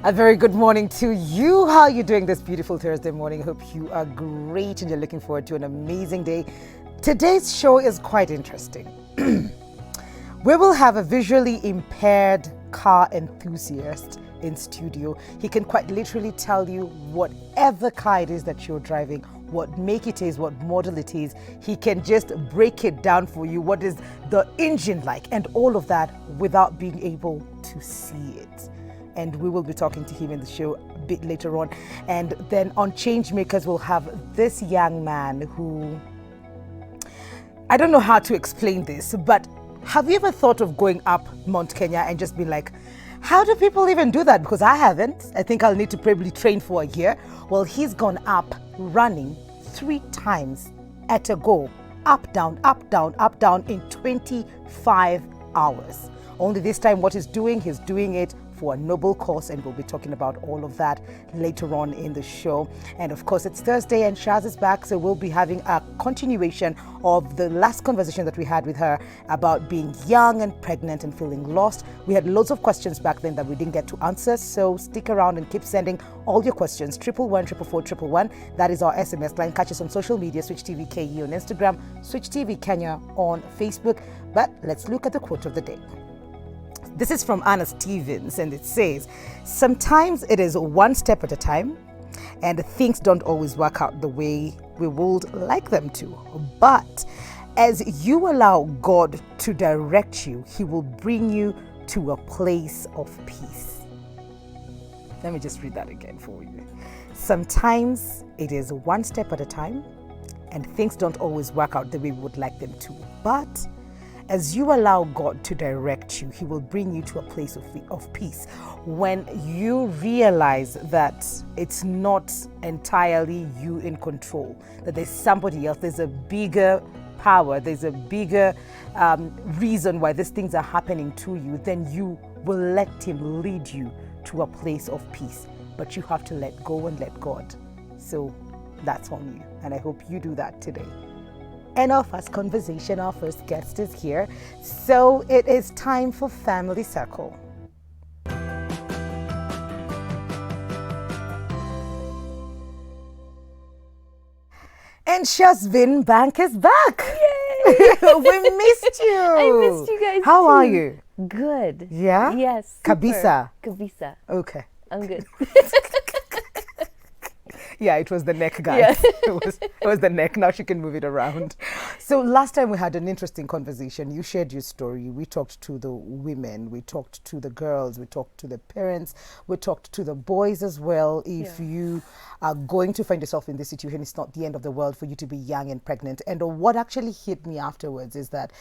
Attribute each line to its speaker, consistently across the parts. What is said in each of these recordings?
Speaker 1: A very good morning to you. How are you doing this beautiful Thursday morning? Hope you are great and you're looking forward to an amazing day. Today's show is quite interesting. We will have a visually impaired car enthusiast in studio. He can quite literally tell you whatever car it is that you're driving, what make it is, what model it is. He can just break it down for you. What is the engine like and all of that without being able to see it. And we will be talking to him in the show a bit later on. And then on Changemakers, we'll have this young man who, I don't know how to explain this, but have you ever thought of going up Mount Kenya and just being like, how do people even do that? Because I haven't. I think I'll need to probably train for a year. Well, he's gone up running 3 times at a go, up, down, up, down, up, down in 25 hours. Only this time what he's doing it for a noble cause, and we'll be talking about all of that later on in the show. And of course, it's Thursday and Shaz is back, so we'll be having a continuation of the last conversation that we had with her about being young and pregnant and feeling lost. We had loads of questions back then that we didn't get to answer, so stick around and keep sending all your questions. 111-444-111. That is our SMS line. Catch us on social media, Switch TV KE on Instagram, Switch TV Kenya on Facebook. But let's look at the quote of the day. This is from Anna Stevens, and it says, sometimes it is one step at a time, and things don't always work out the way we would like them to. But as you allow God to direct you, He will bring you to a place of peace. Let me just read that again for you. Sometimes it is one step at a time, and things don't always work out the way we would like them to. But as you allow God to direct you, He will bring you to a place of peace. When you realize that it's not entirely you in control, that there's somebody else, there's a bigger power, there's a bigger reason why these things are happening to you, then you will let Him lead you to a place of peace. But you have to let go and let God. So that's on you. And I hope you do that today. And our first conversation, our first guest is here. So it is time for Family Circle. And Shazvin Bank is back.
Speaker 2: Yay!
Speaker 1: We missed you.
Speaker 2: I missed you guys.
Speaker 1: How
Speaker 2: too.
Speaker 1: are you?
Speaker 2: Good.
Speaker 1: Yeah?
Speaker 2: Yes. Super.
Speaker 1: Kabisa.
Speaker 2: Kabisa.
Speaker 1: Okay.
Speaker 2: I'm good.
Speaker 1: Yeah, it was the neck, guys.
Speaker 2: Yeah.
Speaker 1: It was the neck. Now she can move it around. So last time we had an interesting conversation. You shared your story. We talked to the women. We talked to the girls. We talked to the parents. We talked to the boys as well. If you are going to find yourself in this situation, it's not the end of the world for you to be young and pregnant. And what actually hit me afterwards is that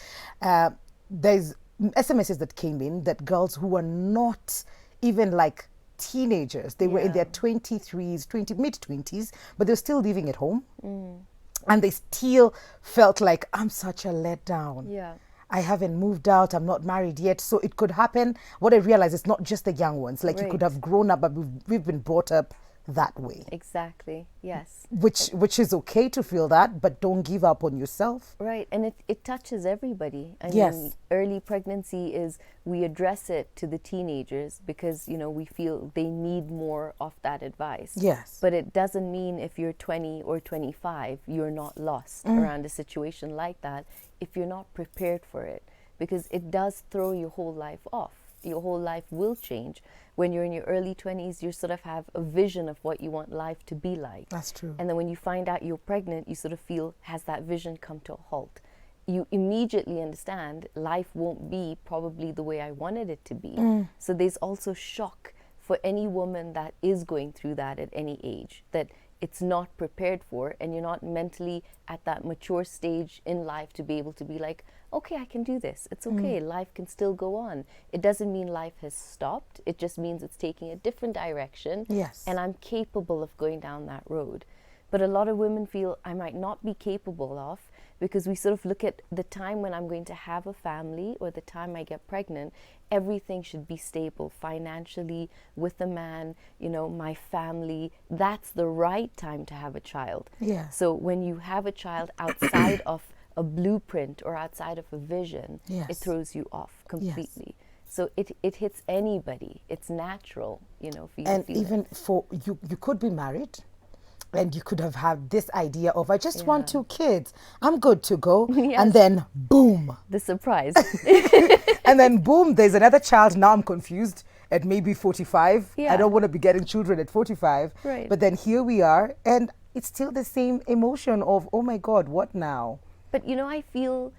Speaker 1: there's SMSs that came in that girls who were not even like teenagers, they were in their 23s, mid-20s, but they're still living at home. And they still felt like, I'm such a letdown.
Speaker 2: Yeah.
Speaker 1: I haven't moved out, I'm not married yet. So it could happen. What I realized is not just the young ones. Like you could have grown up, but we've been brought up that way.
Speaker 2: Exactly. Yes.
Speaker 1: Which is okay to feel that, but don't give up on yourself.
Speaker 2: Right. And it touches everybody. I
Speaker 1: Yes.
Speaker 2: mean, early pregnancy is, we address it to the teenagers because, you know, we feel they need more of that advice.
Speaker 1: Yes.
Speaker 2: But it doesn't mean if you're 20 or 25, you're not lost around a situation like that if you're not prepared for it, because it does throw your whole life off. Your whole life will change. When you're in your early 20s, you sort of have a vision of what you want life to be like.
Speaker 1: That's true.
Speaker 2: And then when you find out you're pregnant, you sort of feel, has that vision come to a halt? You immediately understand life won't be probably the way I wanted it to be. So there's also shock for any woman that is going through that at any age, that it's not prepared for, and you're not mentally at that mature stage in life to be able to be like, okay, I can do this. It's okay. Life can still go on. It doesn't mean life has stopped. It just means it's taking a different direction.
Speaker 1: Yes.
Speaker 2: And I'm capable of going down that road. But a lot of women feel I might not be capable of, because we sort of look at the time when I'm going to have a family or the time I get pregnant, everything should be stable financially, with a man, you know, my family. That's the right time to have a child.
Speaker 1: Yeah.
Speaker 2: So when you have a child outside of a blueprint or outside of a vision,
Speaker 1: Yes.
Speaker 2: it throws you off completely. So it hits anybody. It's natural, you know, for you
Speaker 1: And
Speaker 2: to feel
Speaker 1: even for you could be married and you could have had this idea of, I just want
Speaker 2: Yeah.
Speaker 1: 2 kids, I'm good to go.
Speaker 2: Yes.
Speaker 1: And then boom.
Speaker 2: the surprise.
Speaker 1: And then boom, there's another child. Now I'm confused at maybe 45. I
Speaker 2: Yeah.
Speaker 1: don't want to be getting children at 45.
Speaker 2: Right.
Speaker 1: But then here we are, and it's still the same emotion of, oh my God, what now?
Speaker 2: But you know, I feel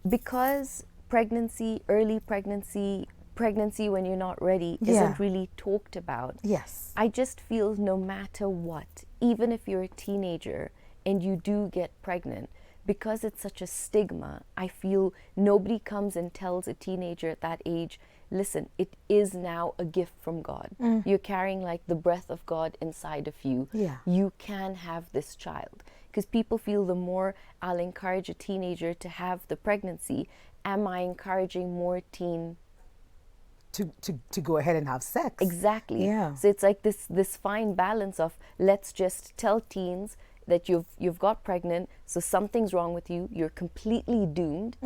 Speaker 2: because pregnancy, early pregnancy, pregnancy when you're not ready
Speaker 1: Yeah.
Speaker 2: isn't really talked about.
Speaker 1: Yes.
Speaker 2: I just feel no matter what, even if you're a teenager and you do get pregnant, because it's such a stigma, I feel nobody comes and tells a teenager at that age, listen, it is now a gift from God. You're carrying like the breath of God inside of you.
Speaker 1: Yeah.
Speaker 2: You can have this child. Because people feel the more I'll encourage a teenager to have the pregnancy, am I encouraging more teen?
Speaker 1: To go ahead and have sex.
Speaker 2: Exactly.
Speaker 1: Yeah.
Speaker 2: So it's like this fine balance of let's just tell teens that you've got pregnant, so something's wrong with you. You're completely doomed,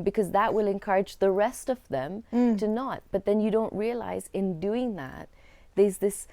Speaker 2: because that will encourage the rest of them to not. But then you don't realize in doing that, there's this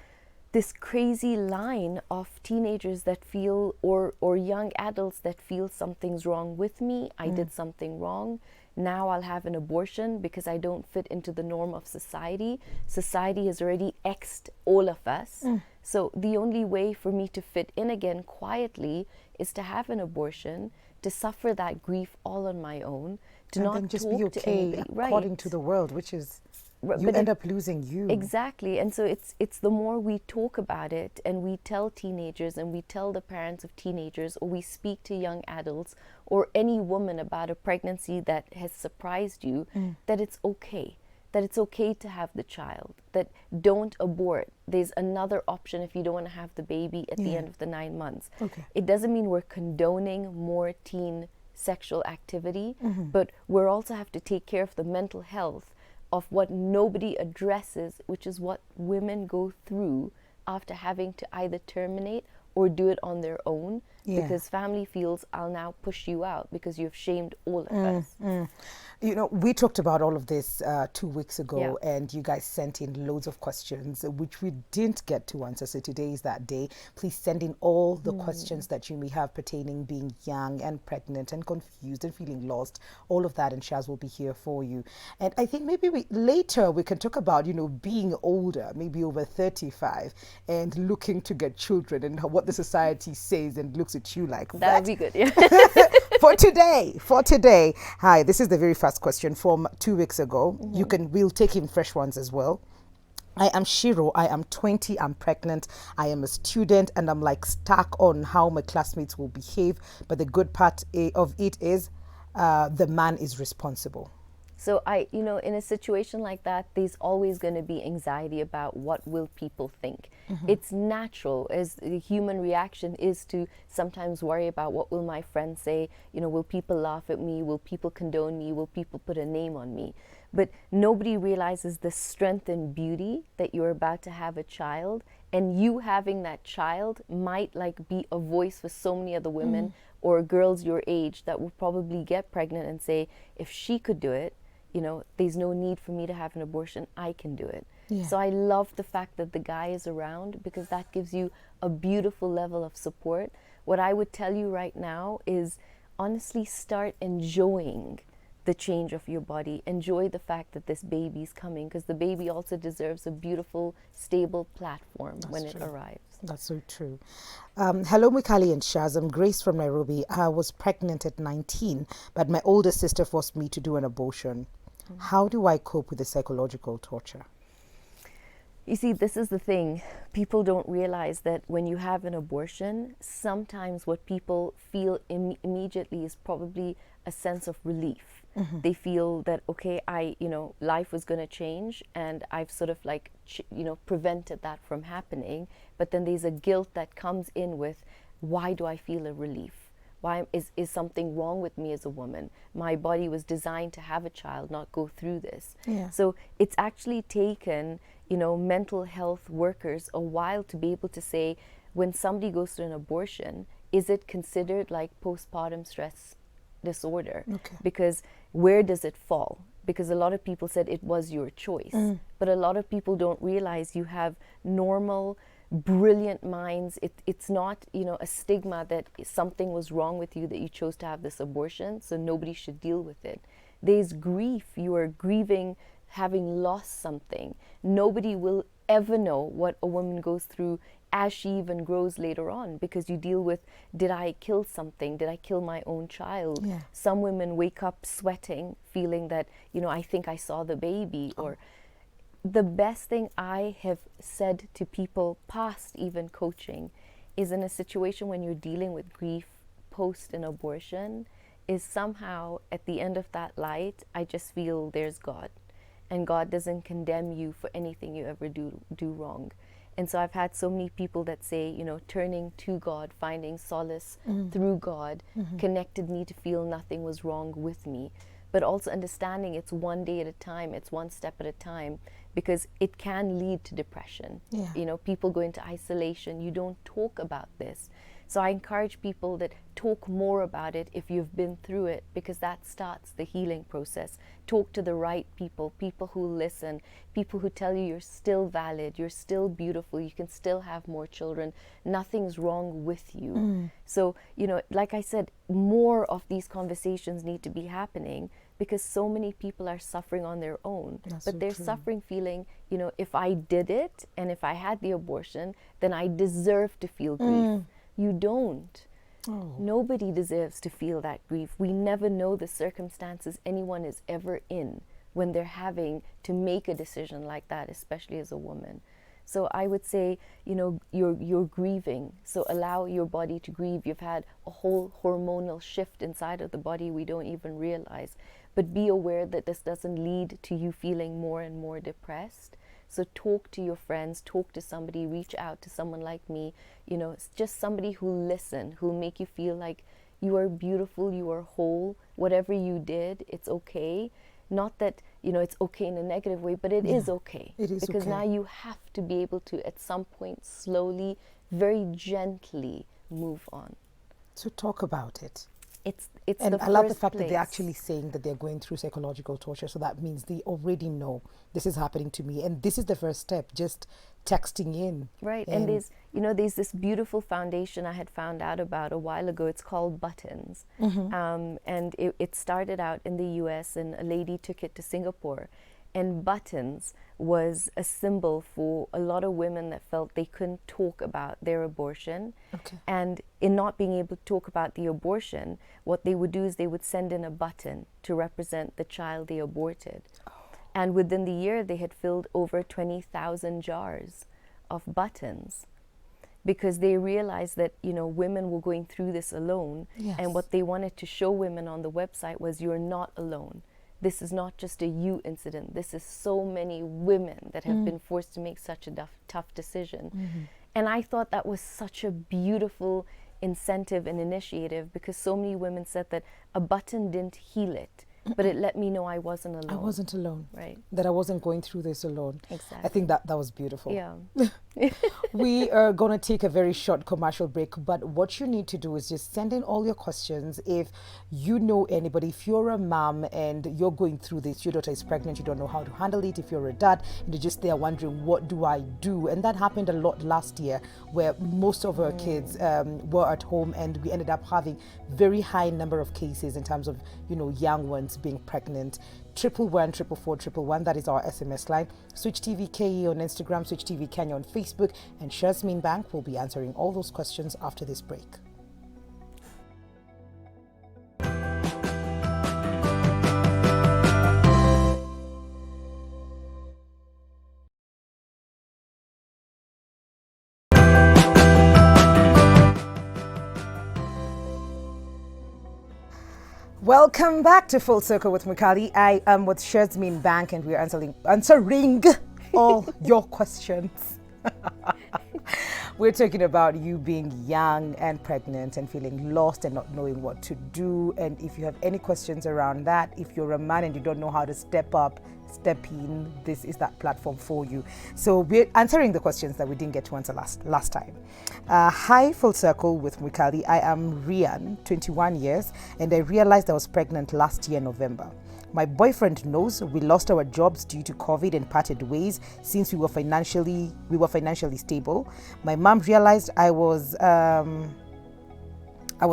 Speaker 2: crazy line of teenagers that feel, or young adults that feel something's wrong with me. I did something wrong. Now I'll have an abortion because I don't fit into the norm of society. Society has already X'd all of us. So the only way for me to fit in again quietly is to have an abortion, to suffer that grief all on my own, to
Speaker 1: And
Speaker 2: not
Speaker 1: then just
Speaker 2: talk
Speaker 1: be
Speaker 2: to
Speaker 1: okay
Speaker 2: anybody.
Speaker 1: according
Speaker 2: Right.
Speaker 1: to the world, which is, you
Speaker 2: but
Speaker 1: end
Speaker 2: it-
Speaker 1: up losing you.
Speaker 2: Exactly. And so it's the more we talk about it and we tell teenagers and we tell the parents of teenagers, or we speak to young adults or any woman about a pregnancy that has surprised you, that it's okay. That it's okay to have the child, that don't abort. There's another option if you don't want to have the baby at the
Speaker 1: Yeah.
Speaker 2: end of the 9 months.
Speaker 1: Okay.
Speaker 2: It doesn't mean we're condoning more teen sexual activity, but we also have to take care of the mental health of what nobody addresses, which is what women go through after having to either terminate or do it on their own,
Speaker 1: Yeah.
Speaker 2: because family feels, I'll now push you out because you've shamed all of us.
Speaker 1: You know, we talked about all of this 2 weeks ago,
Speaker 2: Yeah.
Speaker 1: and you guys sent in loads of questions, which we didn't get to answer. So today is that day. Please send in all the questions that you may have pertaining being young and pregnant and confused and feeling lost. All of that, and Shaz will be here for you. And I think maybe later we can talk about, you know, being older, maybe over 35, and looking to get children and what the society says and looks at you like.
Speaker 2: That would be good, yeah.
Speaker 1: For today. Hi, this is the very first question from 2 weeks ago. We'll take in fresh ones as well. I am Shiro. I am 20. I'm pregnant. I am a student, and I'm like stuck on how my classmates will behave. But the good part of it is the man is responsible.
Speaker 2: So in a situation like that, there's always going to be anxiety about what will people think. It's natural, as the human reaction is to sometimes worry about what will my friends say. You know, will people laugh at me? Will people condone me? Will people put a name on me? But nobody realizes the strength and beauty that you're about to have a child, and you having that child might like be a voice for so many other women or girls your age that will probably get pregnant and say, if she could do it, you know, there's no need for me to have an abortion. I can do it.
Speaker 1: Yeah.
Speaker 2: So I love the fact that the guy is around, because that gives you a beautiful level of support. What I would tell you right now is honestly start enjoying the change of your body. Enjoy the fact that this baby's coming, because the baby also deserves a beautiful, stable platform when it arrives.
Speaker 1: That's so true. Hello, Mikali and Shaz. I'm Grace from Nairobi. I was pregnant at 19, but my older sister forced me to do an abortion. How do I cope with the psychological torture?
Speaker 2: You see, this is the thing. People don't realize that when you have an abortion, sometimes what people feel immediately is probably a sense of relief. They feel that, okay, life was going to change, and I've sort of like, prevented that from happening. But then there's a guilt that comes in with, why do I feel a relief? Why is something wrong with me as a woman? My body was designed to have a child, not go through this.
Speaker 1: Yeah.
Speaker 2: So it's actually taken, mental health workers a while to be able to say, when somebody goes through an abortion, is it considered like postpartum stress disorder?
Speaker 1: Okay.
Speaker 2: Because where does it fall? because a lot of people said it was your choice. But a lot of people don't realize you have normal, brilliant minds. It's not, you know, a stigma that something was wrong with you, that you chose to have this abortion, so nobody should deal with it. There's grief. You are grieving having lost something. Nobody will ever know what a woman goes through as she even grows later on, because you deal with, did I kill something? Did I kill my own child?
Speaker 1: Yeah.
Speaker 2: Some women wake up sweating, feeling that, you know, I think I saw the baby. Or the best thing I have said to people past even coaching is, in a situation when you're dealing with grief post an abortion, is somehow at the end of that light, I just feel there's God. And God doesn't condemn you for anything you ever do wrong. And so I've had so many people that say, you know, turning to God, finding solace through God, connected me to feel nothing was wrong with me. But also understanding it's one day at a time, it's one step at a time, because it can lead to depression.
Speaker 1: Yeah.
Speaker 2: You know, people go into isolation. You don't talk about this. So I encourage people that talk more about it if you've been through it, because that starts the healing process. Talk to the right people, people who listen, people who tell you you're still valid, you're still beautiful, you can still have more children, nothing's wrong with you. So, you know, like I said, more of these conversations need to be happening, because so many people are suffering on their own.
Speaker 1: That's
Speaker 2: but
Speaker 1: so
Speaker 2: they're
Speaker 1: true.
Speaker 2: suffering feeling, you know, if I did it and if I had the abortion, then I deserve to feel grief. You don't.
Speaker 1: Oh.
Speaker 2: Nobody deserves to feel that grief. We never know the circumstances anyone is ever in when they're having to make a decision like that, especially as a woman. So I would say, you know, you're grieving. So allow your body to grieve. You've had a whole hormonal shift inside of the body we don't even realize. But be aware that this doesn't lead to you feeling more and more depressed. So talk to your friends, talk to somebody, reach out to someone like me, you know, it's just somebody who'll listen, who'll make you feel like you are beautiful, you are whole, whatever you did, it's okay. Not that, you know, it's okay in a negative way, but it is okay.
Speaker 1: It is
Speaker 2: because
Speaker 1: okay.
Speaker 2: now you have to be able to, at some point, slowly, very gently move on.
Speaker 1: So talk about it.
Speaker 2: It's
Speaker 1: And
Speaker 2: the
Speaker 1: I love the
Speaker 2: first
Speaker 1: fact that they're
Speaker 2: place.
Speaker 1: actually saying that they're going through psychological torture. So that means they already know this is happening to me. And this is the first step, just texting in.
Speaker 2: Right, and there's this beautiful foundation I had found out about a while ago. It's called Buttons, and it started out in the U.S. and a lady took it to Singapore, and Buttons was a symbol for a lot of women that felt they couldn't talk about their abortion.
Speaker 1: Okay.
Speaker 2: And in not being able to talk about the abortion, what they would do is they would send in a button to represent the child they aborted. And within the year, they had filled over 20,000 jars of buttons, because they realized that, you know, women were going through this alone.
Speaker 1: Yes.
Speaker 2: And what they wanted to show women on the website was, you're not alone. This is not just a you incident. This is so many women that have been forced to make such a tough decision. And I thought that was such a beautiful incentive and initiative, because so many women said that a button didn't heal it, but it let me know I wasn't alone.
Speaker 1: I wasn't alone.
Speaker 2: Right.
Speaker 1: That I wasn't going through this alone.
Speaker 2: Exactly.
Speaker 1: I think that was beautiful.
Speaker 2: Yeah.
Speaker 1: We are going to take a very short commercial break, but what you need to do is just send in all your questions. If you know anybody, if you're a mom and you're going through this, your daughter is pregnant, you don't know how to handle it, if you're a dad and you're just there wondering, what do I do? And that happened a lot last year, where most of our kids were at home, and we ended up having very high number of cases in terms of, you know, young ones being pregnant. 111 444 111, that is our SMS line. Switch TV KE on Instagram, Switch TV Kenya on Facebook, and Shazmin Bank will be answering all those questions after this break. Welcome back to Full Circle with Mukali. I am with Shazmin Bank, and we're answering all your questions. We're talking about you being young and pregnant and feeling lost and not knowing what to do. And if you have any questions around that, if you're a man and you don't know how to step up, step in, this is that platform for you. So we're answering the questions that we didn't get to answer last time. Hi, Full Circle with Mukali. I am Rian, 21 years, and I realized I was pregnant last year, November. My boyfriend knows. We lost our jobs due to COVID and parted ways since we were financially stable. My mom realized I was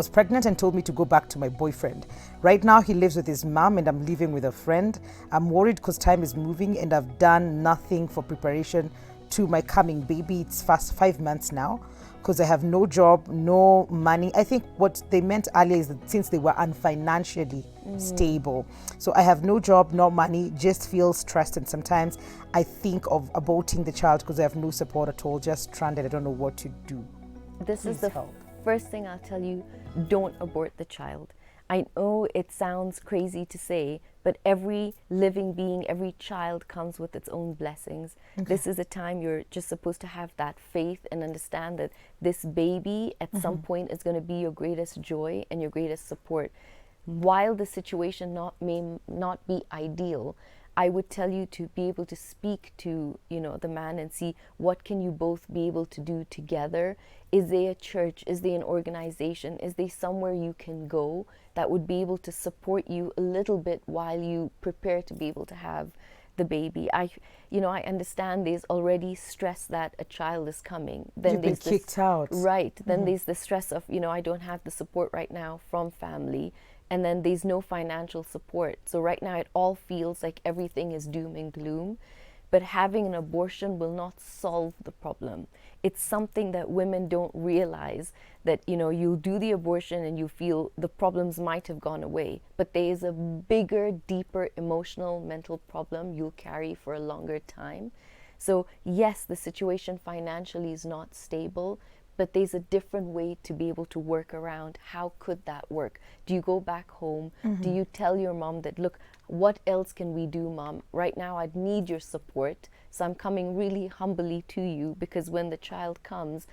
Speaker 1: pregnant and told me to go back to my boyfriend. Right now, he lives with his mom and I'm living with a friend. I'm worried because time is moving and I've done nothing for preparation to my coming baby. It's fast 5 months now because I have no job, no money. I think what they meant earlier is that since they were unfinancially stable. So I have no job, no money, just feel stressed. And sometimes I think of aborting the child because I have no support at all, just stranded. I don't know what to do.
Speaker 2: This is
Speaker 1: Please
Speaker 2: the
Speaker 1: help.
Speaker 2: first thing I'll tell you: don't abort the child. I know it sounds crazy to say, but every living being, every child comes with its own blessings. This is a time you're just supposed to have that faith and understand that this baby at some point is going to be your greatest joy and your greatest support. While the situation may not be ideal, I would tell you to be able to speak to, the man and see what can you both be able to do together. Is there a church? Is there an organization? Is there somewhere you can go that would be able to support you a little bit while you prepare to be able to have the baby? I understand there's already stress that a child is coming. Then
Speaker 1: You've been
Speaker 2: there's
Speaker 1: kicked out.
Speaker 2: Right. Then there's the stress of, I don't have the support right now from family. And then there's no financial support. So right now it all feels like everything is doom and gloom. But having an abortion will not solve the problem. It's something that women don't realize, that, you'll do the abortion and you feel the problems might have gone away. But there is a bigger, deeper emotional, mental problem you'll carry for a longer time. So yes, the situation financially is not stable, but there's a different way to be able to work around. How could that work? Do you go back home? Do you tell your mom that, look, what else can we do, Mom? Right now, I'd need your support. So I'm coming really humbly to you, because when the child comes,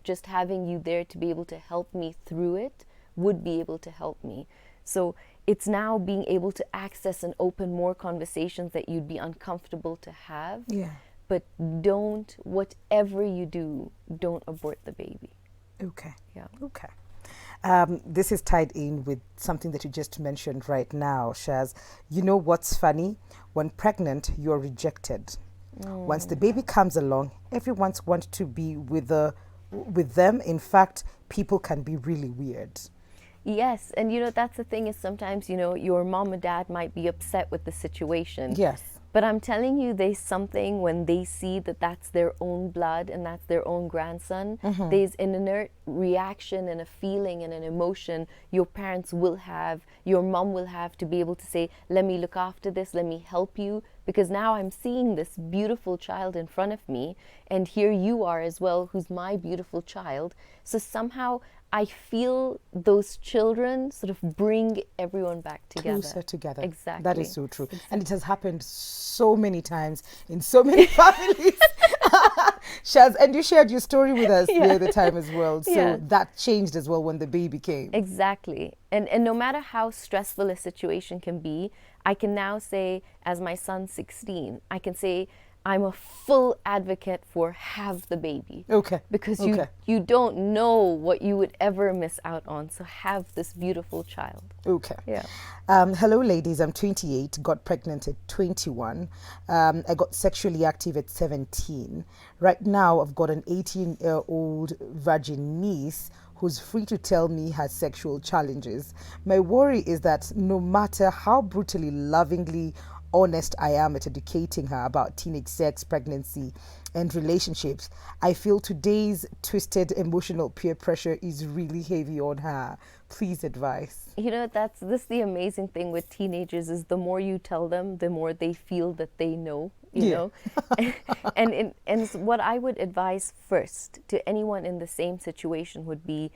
Speaker 2: just having you there to be able to help me through it would be able to help me. So it's now being able to access and open more conversations that you'd be uncomfortable to have.
Speaker 1: Yeah.
Speaker 2: But whatever you do, don't abort the baby.
Speaker 1: Okay.
Speaker 2: Yeah.
Speaker 1: Okay. This is tied in with something that you just mentioned right now, Shaz. You know what's funny? When pregnant, you're rejected. Once the baby comes along, everyone wants to be with them. In fact, people can be really weird.
Speaker 2: Yes, and that's the thing, is sometimes, your mom and dad might be upset with the situation.
Speaker 1: Yes.
Speaker 2: But I'm telling you, there's something when they see that that's their own blood and that's their own grandson, there's an inert reaction and a feeling and an emotion your parents will have, your mom will have, to be able to say, let me look after this, let me help you, because now I'm seeing this beautiful child in front of me, and here you are as well, who's my beautiful child. So somehow I feel those children sort of bring everyone back together.
Speaker 1: Closer together.
Speaker 2: Exactly.
Speaker 1: That is so true. Exactly. And it has happened so many times in so many families. Shaz, and you shared your story with us the other time as well. So that changed as well when the baby came.
Speaker 2: Exactly. And no matter how stressful a situation can be, I can now say, as my son's 16, I can say, I'm a full advocate for have the baby.
Speaker 1: Okay.
Speaker 2: Because you don't know what you would ever miss out on. So have this beautiful child.
Speaker 1: Okay.
Speaker 2: Yeah.
Speaker 1: Hello, ladies. I'm 28, got pregnant at 21. I got sexually active at 17. Right now, I've got an 18-year-old virgin niece who's free to tell me her sexual challenges. My worry is that no matter how brutally, lovingly honest I am at educating her about teenage sex, pregnancy, and relationships, I feel today's twisted emotional peer pressure is really heavy on her. Please advise.
Speaker 2: That's the amazing thing with teenagers, is the more you tell them, the more they feel that they know, you know. And what I would advise first to anyone in the same situation would be,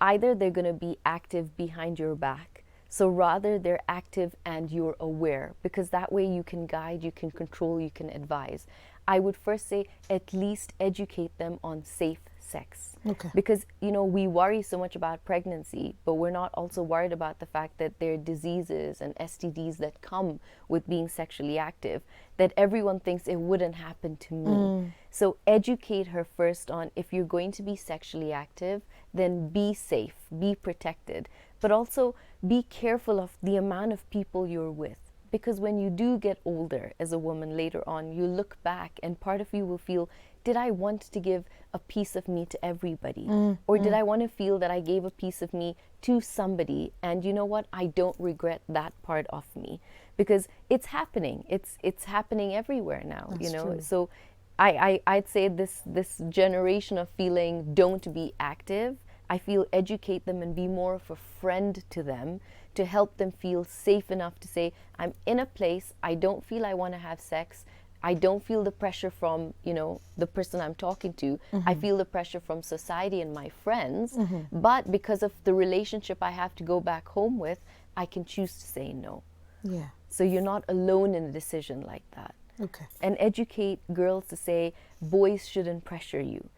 Speaker 2: either they're going to be active behind your back. So rather they're active and you're aware, because that way you can guide, you can control, you can advise. I would first say at least educate them on safe sex.
Speaker 1: Okay.
Speaker 2: Because, we worry so much about pregnancy, but we're not also worried about the fact that there are diseases and STDs that come with being sexually active, that everyone thinks it wouldn't happen to me. So educate her first on, if you're going to be sexually active, then be safe, be protected, but also be careful of the amount of people you're with. because when you do get older as a woman later on, you look back and part of you will feel, did I want to give a piece of me to everybody? Or did I want to feel that I gave a piece of me to somebody? And you know what? I don't regret that part of me, because it's happening. It's happening everywhere now.
Speaker 1: That's
Speaker 2: you know.
Speaker 1: true.
Speaker 2: So I'd say this generation of feeling don't be active. I feel educate them and be more of a friend to them, to help them feel safe enough to say, I'm in a place, I don't feel I want to have sex. I don't feel the pressure from, you know, the person I'm talking to. I feel the pressure from society and my friends. But because of the relationship I have to go back home with, I can choose to say no.
Speaker 1: Yeah.
Speaker 2: So you're not alone in a decision like that.
Speaker 1: Okay.
Speaker 2: And educate girls to say, boys shouldn't pressure you.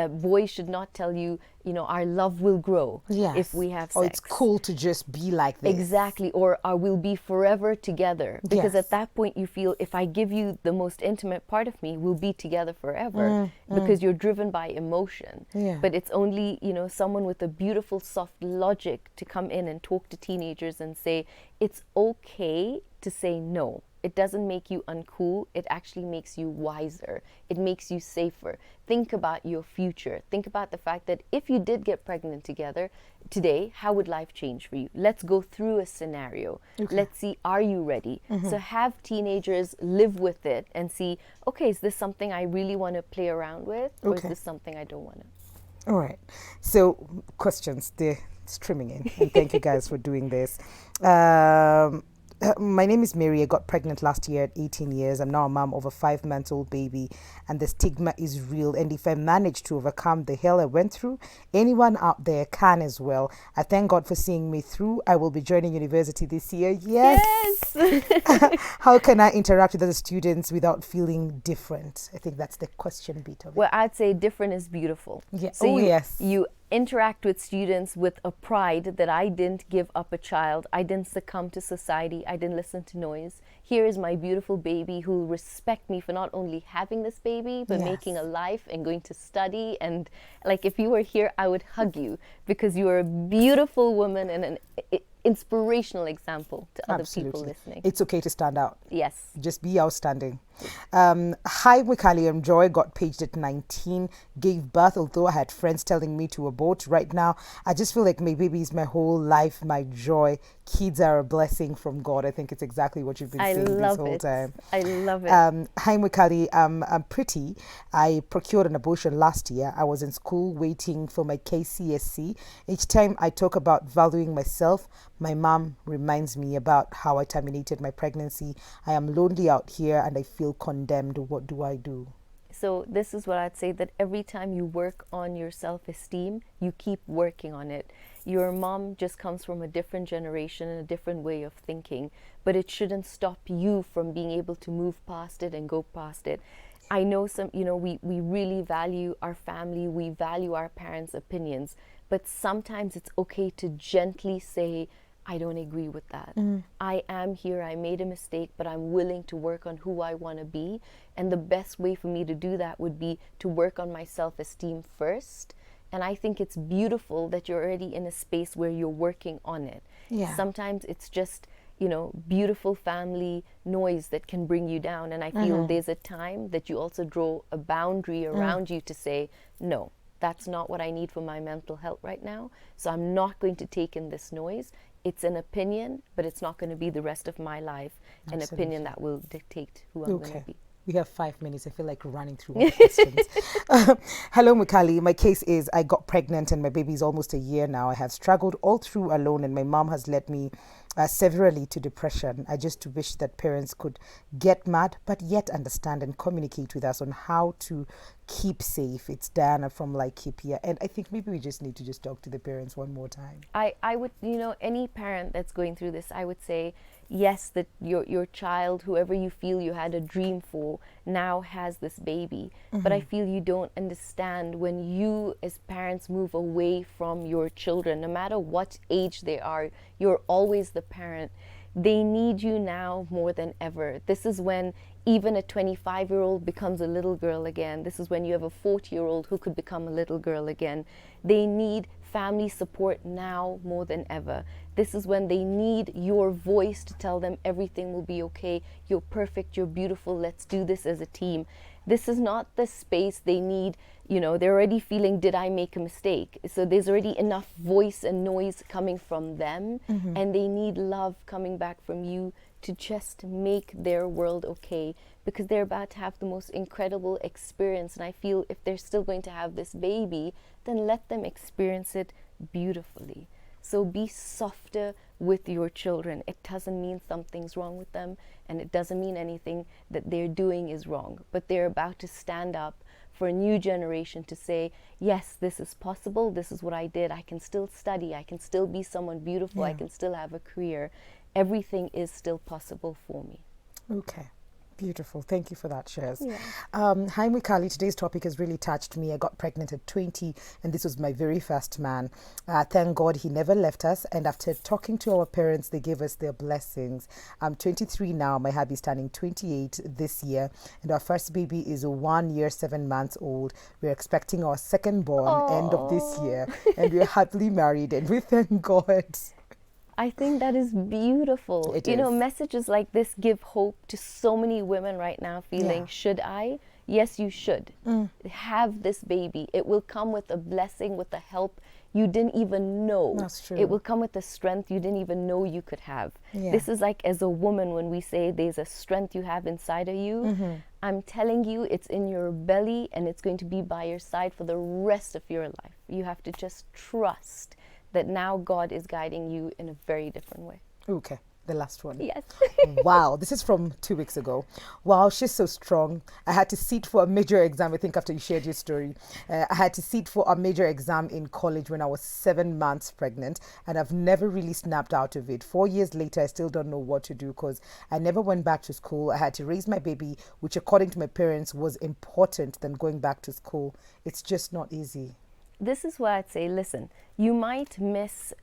Speaker 2: Boys should not tell you, you know, our love will grow
Speaker 1: Yes.
Speaker 2: if we have sex.
Speaker 1: Or it's cool to just be like this.
Speaker 2: Exactly. Or we'll be forever together. Because
Speaker 1: Yes.
Speaker 2: at that point you feel, if I give you the most intimate part of me, we'll be together forever. Because you're driven by emotion.
Speaker 1: Yeah.
Speaker 2: But it's only, you know, someone with a beautiful soft logic to come in and talk to teenagers and say, it's okay to say no. It doesn't make you uncool. It actually makes you wiser. It makes you safer. Think about your future. Think about the fact that if you did get pregnant together today, how would life change for you? Let's go through a scenario.
Speaker 1: Okay.
Speaker 2: Let's see, are you ready? So have teenagers live with it and see, okay, is this something I really want to play around with? Or is
Speaker 1: Okay.
Speaker 2: this something I don't want to?
Speaker 1: All right. So questions, they're streaming in. And thank you guys for doing this. My name is Mary. I got pregnant last year at 18 years. I'm now a mom of a 5-month-old baby, and the stigma is real. And if I manage to overcome the hell I went through, anyone out there can as well. I thank God for seeing me through. I will be joining university this year. Yes. How can I interact with other students without feeling different? I think that's the question bit of it.
Speaker 2: Well, I'd say different is beautiful.
Speaker 1: Yeah.
Speaker 2: So
Speaker 1: Oh, yes.
Speaker 2: You interact with students with a pride that I didn't give up a child. I didn't succumb to society. I didn't listen to noise. Here is my beautiful baby who will respect me for not only having this baby, but
Speaker 1: Yes.
Speaker 2: making a life and going to study. And like, if you were here, I would hug you, because you are a beautiful woman and an inspirational example to other people listening.
Speaker 1: It's okay to stand out.
Speaker 2: Yes.
Speaker 1: Just be outstanding. Hi, Wikali. I'm Joy. Got paged at 19. Gave birth, although I had friends telling me to abort. Right now, I just feel like my baby is my whole life, my joy. Kids are a blessing from God. I think it's exactly what you've been saying this whole time.
Speaker 2: I love it.
Speaker 1: Hi, Wikali. I'm pretty. I procured an abortion last year. I was in school waiting for my KCSE. Each time I talk about valuing myself, my mom reminds me about how I terminated my pregnancy. I am lonely out here and I feel condemned. What do I do?
Speaker 2: So this is what I'd say, that every time you work on your self-esteem, you keep working on it. Your mom just comes from a different generation and a different way of thinking, but it shouldn't stop you from being able to move past it and go past it. I know we really value our family, we value our parents' opinions, but sometimes it's okay to gently say, I don't agree with that. I am here, I made a mistake, but I'm willing to work on who I want to be. And the best way for me to do that would be to work on my self-esteem first. And I think it's beautiful that you're already in a space where you're working on it.
Speaker 1: Yeah.
Speaker 2: Sometimes it's just, beautiful family noise that can bring you down. And I feel there's a time that you also draw a boundary around you to say, no, that's not what I need for my mental health right now. So I'm not going to take in this noise. It's an opinion, but it's not going to be the rest of my life. An opinion that will dictate who I'm going to be.
Speaker 1: We have 5 minutes. I feel like running through all the questions. Hello, Mukali. My case is I got pregnant and my baby is almost a year now. I have struggled all through alone and my mom has led me severely to depression. I just wish that parents could get mad but yet understand and communicate with us on how to keep safe. It's Diana from Laikipia, and I think maybe we just need to just talk to the parents one more time.
Speaker 2: I would, any parent that's going through this, I would say, yes, that your child, whoever you feel you had a dream for, now has this baby. But I feel you don't understand when you as parents move away from your children, no matter what age they are, you're always the parent. They need you now more than ever. This is when even a 25-year-old becomes a little girl again. This is when you have a 40-year-old who could become a little girl again. They need family support now more than ever. This is when they need your voice to tell them everything will be okay. You're perfect, you're beautiful, let's do this as a team. This is not the space they need. They're already feeling, did I make a mistake? So there's already enough voice and noise coming from them, and they need love coming back from you to just make their world okay, because they're about to have the most incredible experience. And I feel if they're still going to have this baby, then let them experience it beautifully. So be softer with your children. It doesn't mean something's wrong with them, and it doesn't mean anything that they're doing is wrong, but they're about to stand up for a new generation to say, yes, this is possible, this is what I did, I can still study, I can still be someone beautiful, I can still have a career. Everything is still possible for me.
Speaker 1: Okay. Beautiful. Thank you for that, Shez.
Speaker 2: Yeah.
Speaker 1: Hi, Mikali. Today's topic has really touched me. I got pregnant at 20, and this was my very first man. Thank God he never left us. And after talking to our parents, they gave us their blessings. I'm 23 now. My hubby's turning 28 this year. And our first baby is 1 year, 7 months old. We're expecting our second born end of this year. And we're happily married, and we thank God.
Speaker 2: I think that is beautiful.
Speaker 1: It is.
Speaker 2: Messages like this give hope to so many women right now feeling, should I? Yes, you should. Have this baby. It will come with a blessing, with a help you didn't even know.
Speaker 1: That's true.
Speaker 2: It will come with a strength you didn't even know you could have.
Speaker 1: Yeah.
Speaker 2: This is like, as a woman, when we say there's a strength you have inside of you, I'm telling you, it's in your belly, and it's going to be by your side for the rest of your life. You have to just trust that now God is guiding you in a very different way.
Speaker 1: Okay, the last one.
Speaker 2: Yes.
Speaker 1: Wow, this is from 2 weeks ago. Wow, she's so strong. I had to sit for a major exam, I think after you shared your story. I had to sit for a major exam in college when I was 7 months pregnant, and I've never really snapped out of it. 4 years later, I still don't know what to do because I never went back to school. I had to raise my baby, which according to my parents was important than going back to school. It's just not easy.
Speaker 2: This is why I'd say, listen, you might miss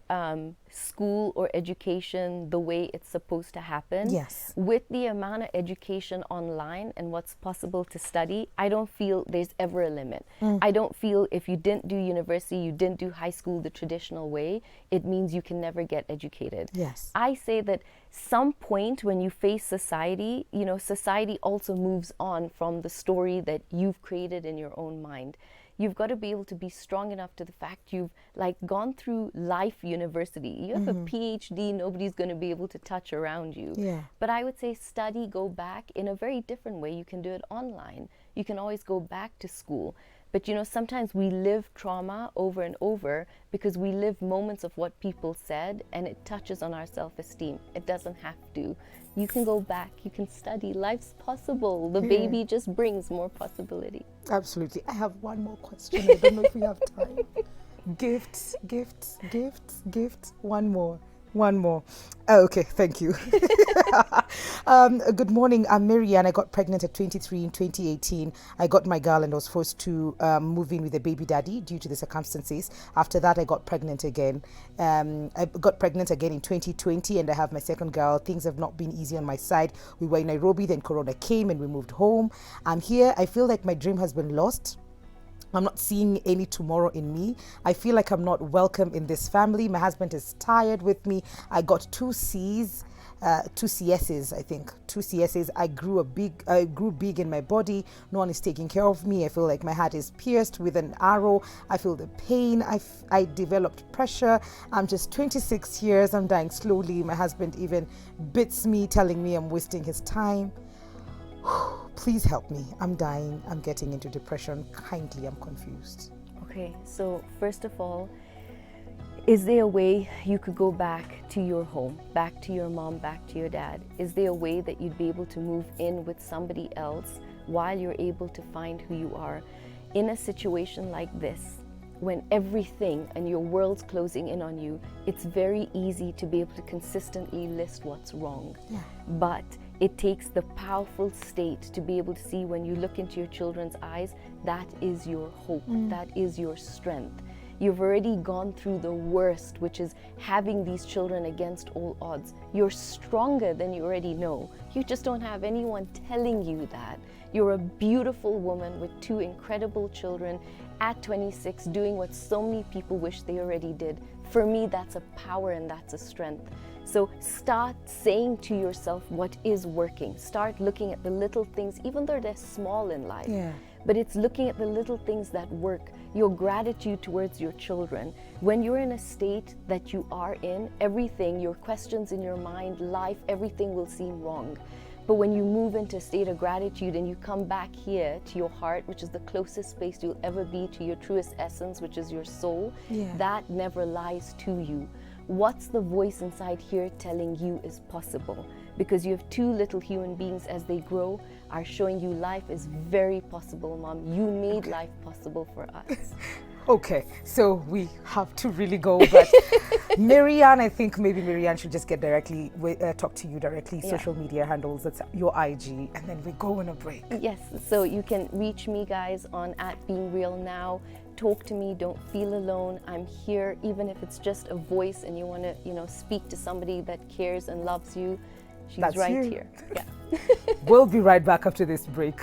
Speaker 2: school or education the way it's supposed to happen.
Speaker 1: Yes.
Speaker 2: With the amount of education online and what's possible to study, I don't feel there's ever a limit. I don't feel if you didn't do university, you didn't do high school the traditional way, it means you can never get educated.
Speaker 1: Yes.
Speaker 2: I say that some point when you face society, society also moves on from the story that you've created in your own mind. You've got to be able to be strong enough to the fact you've gone through life university. You have a PhD, nobody's going to be able to touch around you.
Speaker 1: Yeah.
Speaker 2: But I would say study, go back in a very different way. You can do it online. You can always go back to school. But sometimes we live trauma over and over because we live moments of what people said, and it touches on our self-esteem. It doesn't have to. You can go back, you can study. Life's possible. The baby just brings more possibility.
Speaker 1: Absolutely. I have one more question. I don't know if we have time. Gifts. One more. Oh, okay, thank you. Good morning. I'm Marianne. I got pregnant at 23 in 2018. I got my girl and was forced to move in with a baby daddy due to the circumstances. After that, I got pregnant again. I got pregnant again in 2020, and I have my second girl. Things have not been easy on my side. We were in Nairobi, then Corona came and we moved home. I'm here. I feel like my dream has been lost. I'm not seeing any tomorrow in me. I feel like I'm not welcome in this family. My husband is tired with me. I got two CSs, I think. Two CSs. I grew big in my body. No one is taking care of me. I feel like my heart is pierced with an arrow. I feel the pain. I developed pressure. I'm just 26 years. I'm dying slowly. My husband even beats me, telling me I'm wasting his time. Please help me. I'm dying. I'm getting into depression. Kindly, I'm confused.
Speaker 2: Okay, so first of all, is there a way you could go back to your home, back to your mom, back to your dad? Is there a way that you'd be able to move in with somebody else while you're able to find who you are? In a situation like this, when everything and your world's closing in on you, it's very easy to be able to consistently list what's wrong.
Speaker 1: Yeah.
Speaker 2: But it takes the powerful state to be able to see, when you look into your children's eyes, that is your hope, that is your strength. You've already gone through the worst, which is having these children against all odds. You're stronger than you already know. You just don't have anyone telling you that. You're a beautiful woman with 2 incredible children at 26, doing what so many people wish they already did. For me, that's a power and that's a strength. So start saying to yourself what is working. Start looking at the little things, even though they're small in life.
Speaker 1: Yeah.
Speaker 2: But it's looking at the little things that work. Your gratitude towards your children. When you're in a state that you are in, everything, your questions in your mind, life, everything will seem wrong. But when you move into a state of gratitude and you come back here to your heart, which is the closest space you'll ever be to your truest essence, which is your soul, that never lies to you. What's the voice inside here telling you is possible? Because you have two little human beings as they grow are showing you life is very possible, Mom. You made life possible for us.
Speaker 1: Okay, so we have to really go, but Maryanne, I think maybe Maryanne should just get directly, talk to you directly, social media handles, that's your IG, and then we go on a break.
Speaker 2: Yes, so you can reach me, guys, on @BeingRealNow. Talk to me, don't feel alone. I'm here, even if it's just a voice and you want to, speak to somebody that cares and loves you. She's
Speaker 1: That's
Speaker 2: right
Speaker 1: you.
Speaker 2: here. Yeah.
Speaker 1: We'll be right back after this break.